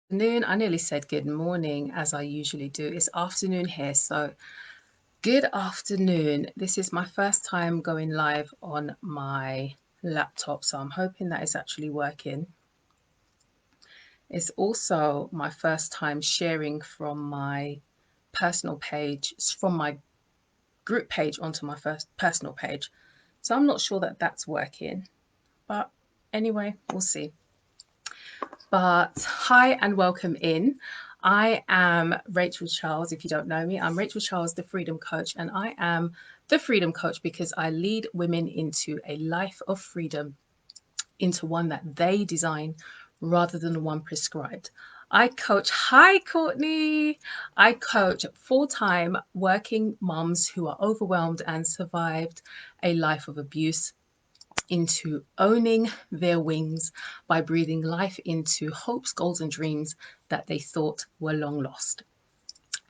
Afternoon. I nearly said good morning as I usually do. It's afternoon here, so good afternoon. This is my first time going live on my laptop, so I'm hoping that is actually working. It's also my first time sharing from my personal page, from my group page onto my first personal page. So I'm not sure that that's working, but anyway, we'll see. But hi and welcome in. I am Rachel Charles. If you don't know me, I'm Rachel Charles, the Freedom Coach, and I am the Freedom Coach because I lead women into a life of freedom, into one that they design rather than the one prescribed. I coach, hi Courtney. I coach full time working mums who are overwhelmed and survived a life of abuse into owning their wings by breathing life into hopes, goals, and dreams that they thought were long lost.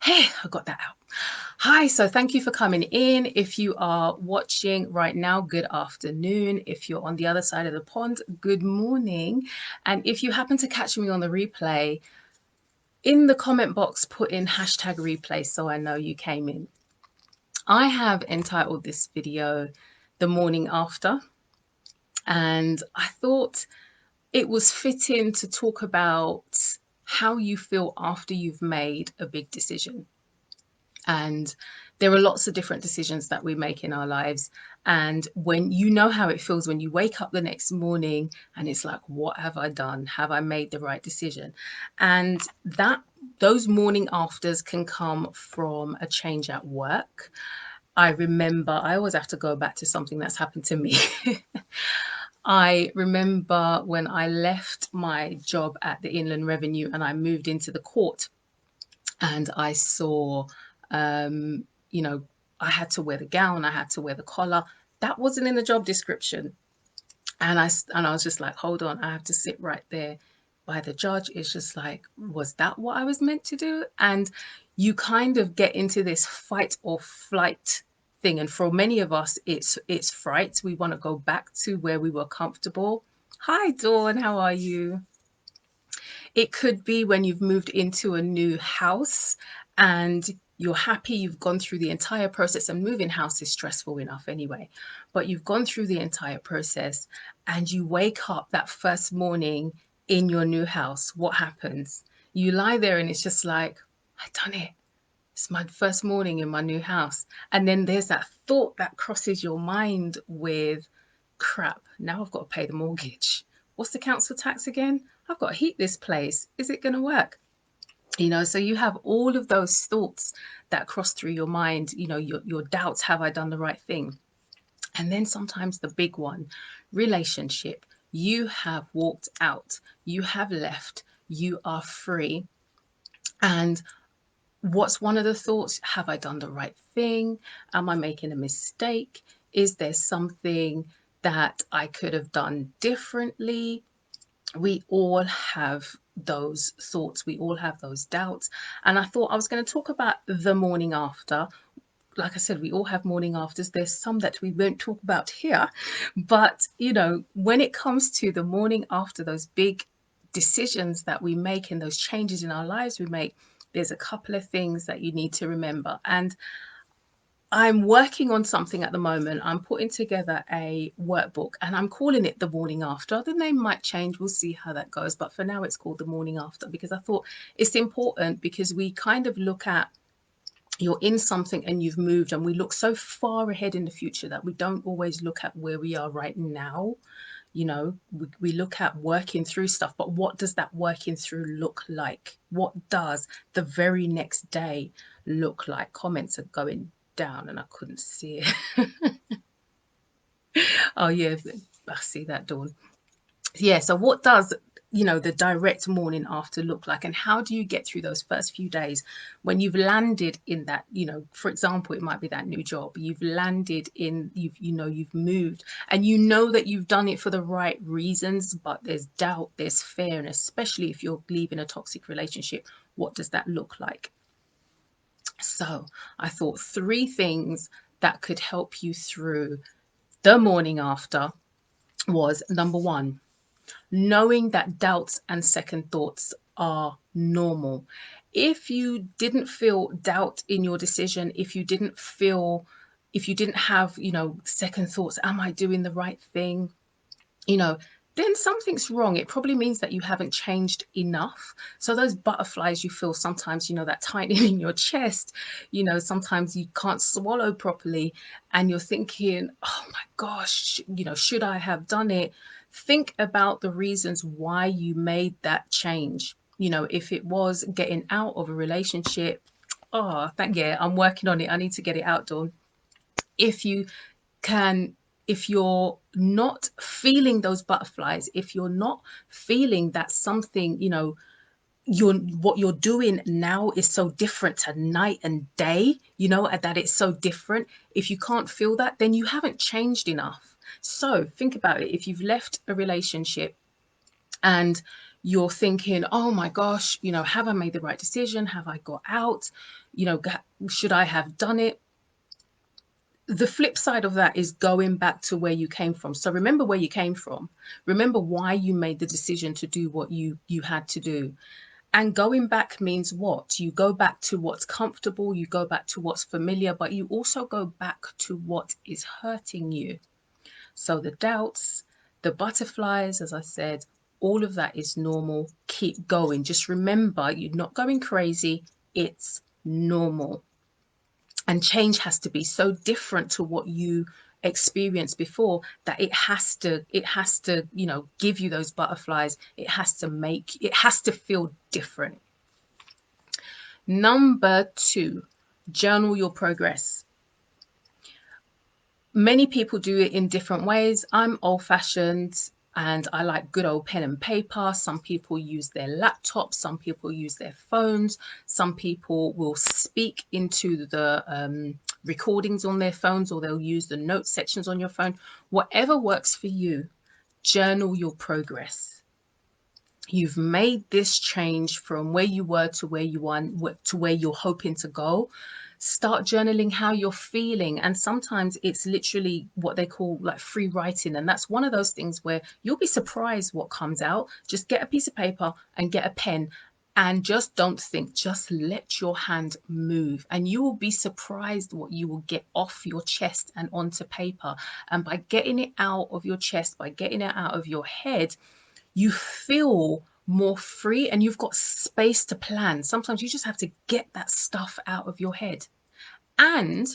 Hey, I got that out. Hi, so thank you for coming in. If you are watching right now, good afternoon. If you're on the other side of the pond, good morning. And if you happen to catch me on the replay, in the comment box, put in hashtag replay so I know you came in. I have entitled this video The Morning After, and I thought it was fitting to talk about how you feel after you've made a big decision. And there are lots of different decisions that we make in our lives. And when you know how it feels when you wake up the next morning and it's like, what have I done? Have I made the right decision? And those morning afters can come from a change at work. I remember I always have to go back to something that's happened to me. I remember when I left my job at the Inland Revenue and I moved into the court, and I saw, you know, I had to wear the gown, I had to wear the collar. That wasn't in the job description. And I was just like, hold on, I have to sit right there by the judge. It's just like, was that what I was meant to do? And you kind of get into this fight or flight thing. And for many of us, it's fright. We want to go back to where we were comfortable. Hi, Dawn, how are you? It could be when you've moved into a new house and you're happy you've gone through the entire process, and moving house is stressful enough anyway, but you've gone through the entire process and you wake up that first morning in your new house. What happens? You lie there and it's just like, I done it. It's my first morning in my new house. And then there's that thought that crosses your mind with, crap, now I've got to pay the mortgage. What's the council tax again? I've got to heat this place. Is it going to work? So you have all of those thoughts that cross through your mind, your doubts, have I done the right thing? And then sometimes the big one, relationship. You have walked out, you have left, you are free. And what's one of the thoughts? Have I done the right thing? Am I making a mistake? Is there something that I could have done differently? We all have those thoughts, we all have those doubts. And I thought I was going to talk about the morning after. Like I said, we all have morning afters. There's some that we won't talk about here. But, when it comes to the morning after, those big decisions that we make and those changes in our lives we make, there's a couple of things that you need to remember. And I'm working on something at the moment. I'm putting together a workbook and I'm calling it The Morning After. The name might change. We'll see how that goes. But for now, it's called The Morning After because I thought it's important, because we kind of look at, you're in something and you've moved, and we look so far ahead in the future that we don't always look at where we are right now. We look at working through stuff, but what does that working through look like? What does the very next day look like? Comments are going down and I couldn't see it. Oh yeah, I see that, Dawn. Yeah, so what does the direct morning after look like, and how do you get through those first few days when you've landed in that, for example, it might be that new job, you've landed in, you've moved, and you know that you've done it for the right reasons, but there's doubt, there's fear, and especially if you're leaving a toxic relationship, what does that look like? So I thought three things that could help you through the morning after was: number one, knowing that doubts and second thoughts are normal. If you didn't feel doubt in your decision, if you didn't have, second thoughts, am I doing the right thing? you know, then something's wrong. It probably means that you haven't changed enough. So those butterflies you feel sometimes, that tightening in your chest, sometimes you can't swallow properly and you're thinking, oh my gosh, should I have done it? Think about the reasons why you made that change. If it was getting out of a relationship, oh, yeah, I'm working on it. I need to get it out, Dawn. If you can if you're not feeling those butterflies, if you're not feeling that something, what you're doing now is so different to night and day, and that it's so different. If you can't feel that, then you haven't changed enough. So think about it. If you've left a relationship and you're thinking, oh my gosh, have I made the right decision? Have I got out? Should I have done it? The flip side of that is going back to where you came from. So remember where you came from. Remember why you made the decision to do what you had to do. And going back means what? You go back to what's comfortable, you go back to what's familiar, but you also go back to what is hurting you. So the doubts, the butterflies, as I said, all of that is normal. Keep going. Just remember, you're not going crazy. It's normal. And change has to be so different to what you experienced before that it has to give you those butterflies. It has to feel different. Number 2, journal your progress. Many people do it in different ways. I'm old fashioned and I like good old pen and paper. Some people use their laptops, some people use their phones, some people will speak into the recordings on their phones, or they'll use the note sections on your phone. Whatever works for you, journal your progress. You've made this change from where you were to where you want to where you're hoping to go. Start journaling how you're feeling. And sometimes it's literally what they call like free writing. And that's one of those things where you'll be surprised what comes out. Just get a piece of paper and get a pen and just don't think, just let your hand move, and you will be surprised what you will get off your chest and onto paper. And by getting it out of your chest, by getting it out of your head, you feel more free and you've got space to plan. Sometimes you just have to get that stuff out of your head. And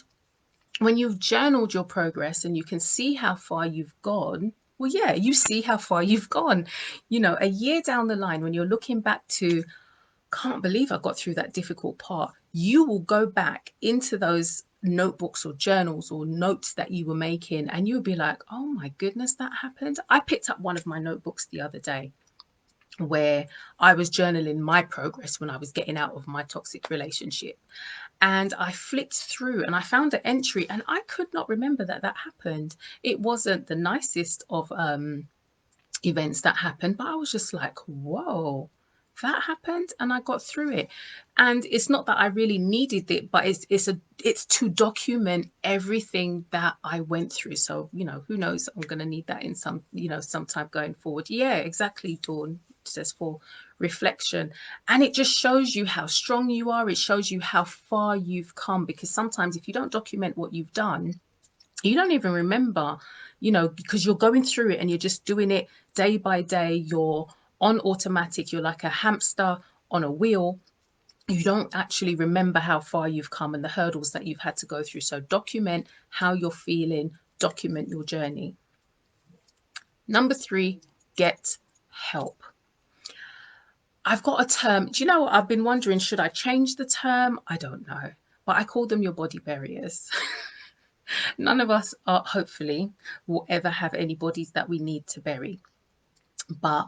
when you've journaled your progress and you can see how far you've gone, well, yeah, you see how far you've gone. A year down the line, when you're looking back to, can't believe I got through that difficult part, you will go back into those notebooks or journals or notes that you were making and you'll be like, oh my goodness, that happened. I picked up one of my notebooks the other day where I was journaling my progress when I was getting out of my toxic relationship. And I flicked through and I found an entry and I could not remember that that happened. It wasn't the nicest of events that happened, but I was just like, whoa, that happened and I got through it. And it's not that I really needed it, but it's to document everything that I went through. So, who knows, I'm going to need that in sometime going forward. Yeah, exactly, Dawn says, for reflection. And it just shows you how strong you are. It shows you how far you've come, because sometimes if you don't document what you've done, you don't even remember, because you're going through it and you're just doing it day by day. You're on automatic. You're like a hamster on a wheel. You don't actually remember how far you've come and the hurdles that you've had to go through. So document how you're feeling, document your journey. Number 3, get help. I've got a term. Do you know what? I've been wondering, should I change the term? I don't know. But I call them your body barriers. None of us are, hopefully, will ever have any bodies that we need to bury. But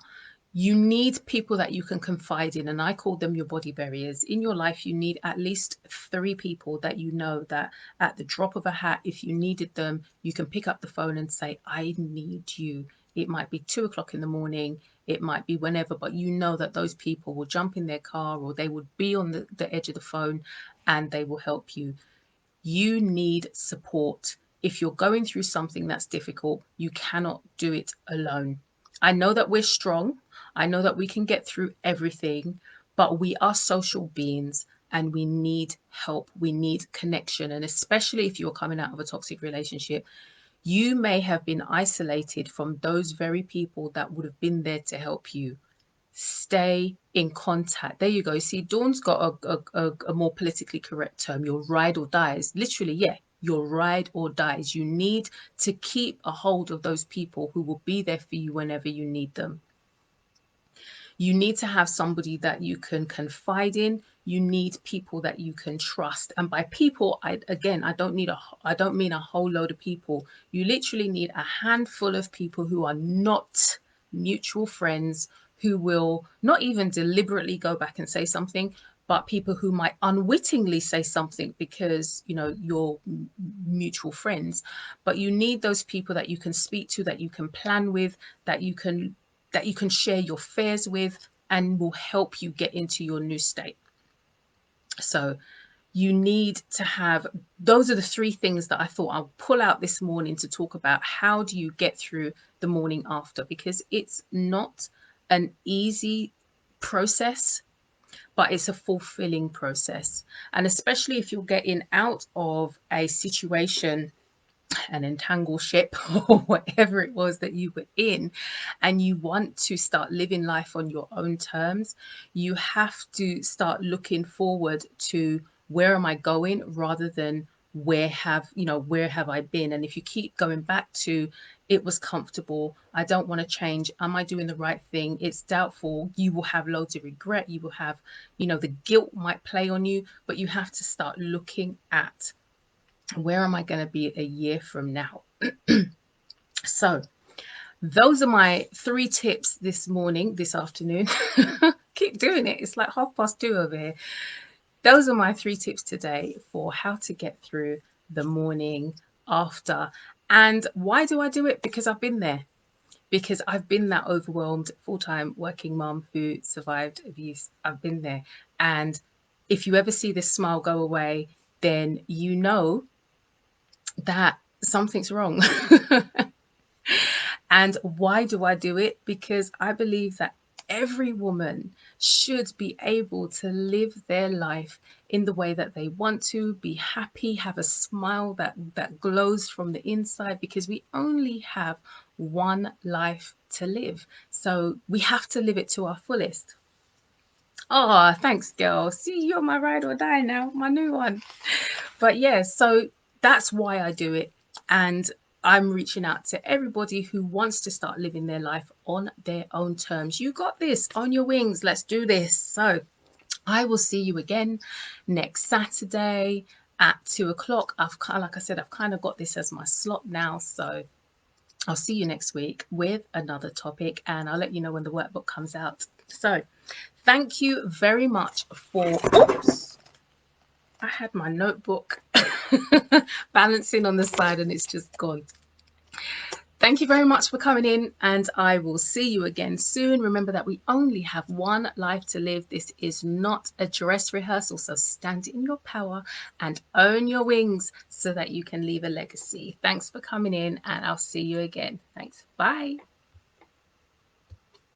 you need people that you can confide in, and I call them your body barriers. In your life, you need at least 3 people that you know that at the drop of a hat, if you needed them, you can pick up the phone and say, I need you. It might be 2 o'clock in the morning, it might be whenever, but you know that those people will jump in their car or they would be on the edge of the phone and they will help you. You need support. If you're going through something that's difficult, you cannot do it alone. I know that we're strong. I know that we can get through everything, but we are social beings and we need help. We need connection. And especially if you're coming out of a toxic relationship, you may have been isolated from those very people that would have been there to help you. Stay in contact. There you go. See, Dawn's got a more politically correct term, your ride or dies. Literally, yeah, your ride or dies. You need to keep a hold of those people who will be there for you whenever you need them. You need to have somebody that you can confide in. You need people that you can trust. And by people, I don't mean a whole load of people. You literally need a handful of people who are not mutual friends, who will not even deliberately go back and say something, but people who might unwittingly say something because you're mutual friends. But you need those people that you can speak to, that you can plan with, that you can share your fears with, and will help you get into your new state. So you need to have, those are the three things that I thought I'll pull out this morning to talk about. How do you get through the morning after? Because it's not an easy process, but it's a fulfilling process. And especially if you're getting out of a situation, an entangleship or whatever it was that you were in, and you want to start living life on your own terms, you have to start looking forward to, where am I going, rather than where have I been? And if you keep going back to, it was comfortable, I don't want to change, am I doing the right thing, it's doubtful, you will have loads of regret, you will have, the guilt might play on you. But you have to start looking at, where am I going to be a year from now? So, those are my three tips this afternoon. Keep doing it. It's like 2:30 over here. Those are my three tips today for how to get through the morning after. And why do I do it? Because I've been there. Because I've been that overwhelmed full-time working mom who survived abuse. I've been there. And if you ever see this smile go away, then you know that something's wrong. And why do I do it? Because I believe that every woman should be able to live their life in the way that they want to, be happy, have a smile that glows from the inside, because we only have one life to live. So we have to live it to our fullest. Oh, thanks, girl. See, you're my ride or die now, my new one. But yeah, so that's why I do it. And I'm reaching out to everybody who wants to start living their life on their own terms. You got this, on your wings. Let's do this. So I will see you again next Saturday at 2 o'clock. Like I said, I've kind of got this as my slot now. So I'll see you next week with another topic, and I'll let you know when the workbook comes out. So thank you very much for, oops, I had my notebook balancing on the side and it's just gone. Thank you very much for coming in, and I will see you again soon. Remember that we only have one life to live. This is not a dress rehearsal, so stand in your power and own your wings so that you can leave a legacy. Thanks for coming in, and I'll see you again. Thanks. Bye.